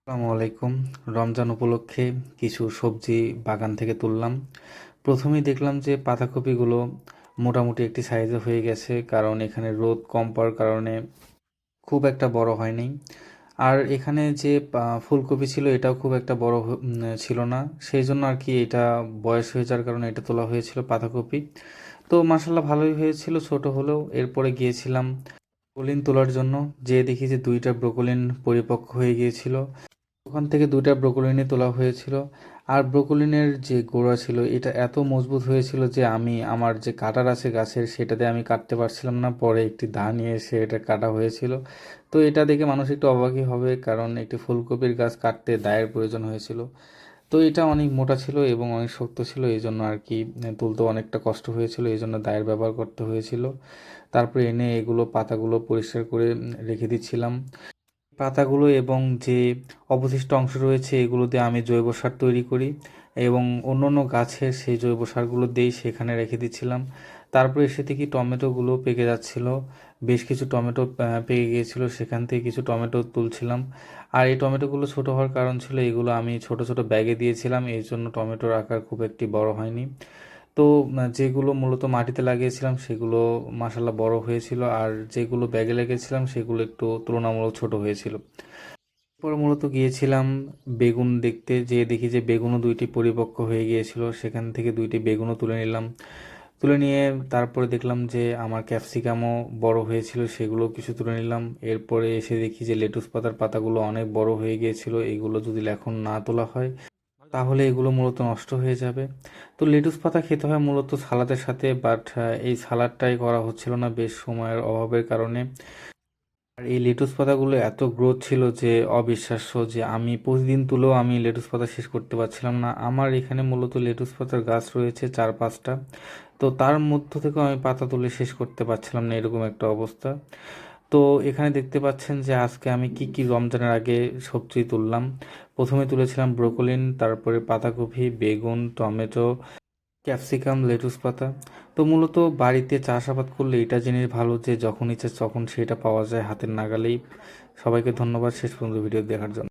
আসসালামু আলাইকুম। রমজান উপলক্ষে কিছু সবজি বাগান থেকে তুললাম। প্রথমেই দেখলাম যে পাতাকপিগুলো মোটামুটি একটি সাইজে হয়ে গেছে, কারণ এখানে রোদ কম পাওয়ার কারণে খুব একটা বড় হয়নি। আর এখানে যে ফুলকপি ছিল এটাও খুব একটা বড় ছিল না, সেই জন্য আর কি এটা বয়স হয়ে যাওয়ার কারণে এটা তোলা হয়েছিল পাতাকপি। তো মাসাল্লাহ ভালোই হয়েছিল ছোট হলেও। এরপরে গিয়েছিলাম ব্রোকলিন তোলার জন্য, যেয়ে দেখি যে দুইটা ব্রোকলিন পরিপক্ক হয়ে গিয়েছিল। ওখান থেকে দুইটা ব্রোকলিনই তোলা হয়েছিল। আর ব্রোকলিনের যে গোড়া ছিল এটা এত মজবুত হয়েছিল যে আমি আমার যে কাটার আছে গাছের সেটাতে আমি কাটতে পারছিলাম না, পরে একটি দা নিয়ে এসে এটা কাটা হয়েছিল। তো এটা দেখে মানুষ একটু অবাকই হবে, কারণ একটি ফুলকপির গাছ কাটতে দায়ের প্রয়োজন হয়েছিল। তো এটা অনেক মোটা ছিল এবং অনেক শক্ত ছিল, এই জন্য আর কি তুলতে অনেকটা কষ্ট হয়েছিল, এই জন্য দায়ের ব্যবহার করতে হয়েছিল। তারপরে এনে এগুলো পাতাগুলো পরিষ্কার করে রেখে দিচ্ছিলাম। পাতাগুলো এবং যে অবশিষ্ট অংশ রয়েছে এগুলো দিয়ে আমি জৈব সার তৈরি করি এবং অন্যান্য গাছের সেই জৈব সারগুলো দিয়েই সেখানে রেখে দিচ্ছিলাম। তারপরে এসে দেখি টমেটোগুলো পেকে যাচ্ছিল। বেশ কিছু টমেটো পেকে গিয়েছিল, সেখান থেকে কিছু টমেটো তুলছিলাম। আর এই টমেটোগুলো ছোট হওয়ার কারণ ছিল এগুলো আমি ছোট ছোট ব্যাগে দিয়েছিলাম, এই জন্য টমেটোর আকার খুব একটি বড় হয়নি। তো যেগুলো মূলত মাটিতে লাগিয়েছিলাম সেগুলো মাসাল্লাহ বড় হয়েছিল, আর যেগুলো ব্যাগে লাগিয়েছিলাম সেগুলো একটু তুলনামূলক ছোট হয়েছিল। পরে মূলত গিয়েছিলাম বেগুন দেখতে, যেয়ে দেখি যে বেগুনও দুইটি পরিপক্ক হয়ে গিয়েছিল, সেখান থেকে দুইটি বেগুনও তুলে নিলাম। তুলে নিয়ে তারপরে দেখলাম যে আমার ক্যাপসিকামও বড় হয়েছিল, সেগুলো কিছু তুলে নিলাম। এরপরে এসে দেখি যে লেটুস পাতার পাতাগুলো অনেক বড় হয়ে গিয়েছিল, এগুলো যদি এখন না তোলা হয় তাহলে এগুলো মূলত নষ্ট হয়ে যাবে। তো লেটুস পাতা খেতে হয় মূলত সালাদের সাথে, বাট এই সালাদটাই করা হচ্ছিল না বেশ সময়ের অভাবের কারণে। আর এই লেটুস পাতাগুলো এত গ্রোথ ছিল যে অবিশ্বাস্য, যে আমি প্রতিদিন তুলেও আমি লেটুস পাতা শেষ করতে পারছিলাম না। আমার এখানে মূলত লেটুস পাতার গাছ রয়েছে 4-5টা, তো তার মধ্য থেকে আমি পাতা তুলে শেষ করতে পারছিলাম না, এরকম একটা অবস্থা। তো এখানে দেখতে পাচ্ছেন যে আজকে আমি কি কি রমজানের আগে সবজি তুললাম। প্রথমে তুলেছিলাম ব্রোকলিন, তারপরে পাতাকপি, বেগুন, টমেটো, ক্যাপসিকাম, লেটুস পাতা। তো মূলত বাড়িতে চাষাবাদ করলে এটা জিনিস ভালো যে যখন ইচ্ছে তখন সেটা পাওয়া যায় হাতের নাগালেই। সবাইকে ধন্যবাদ শেষ পর্যন্ত ভিডিও দেখার জন্য।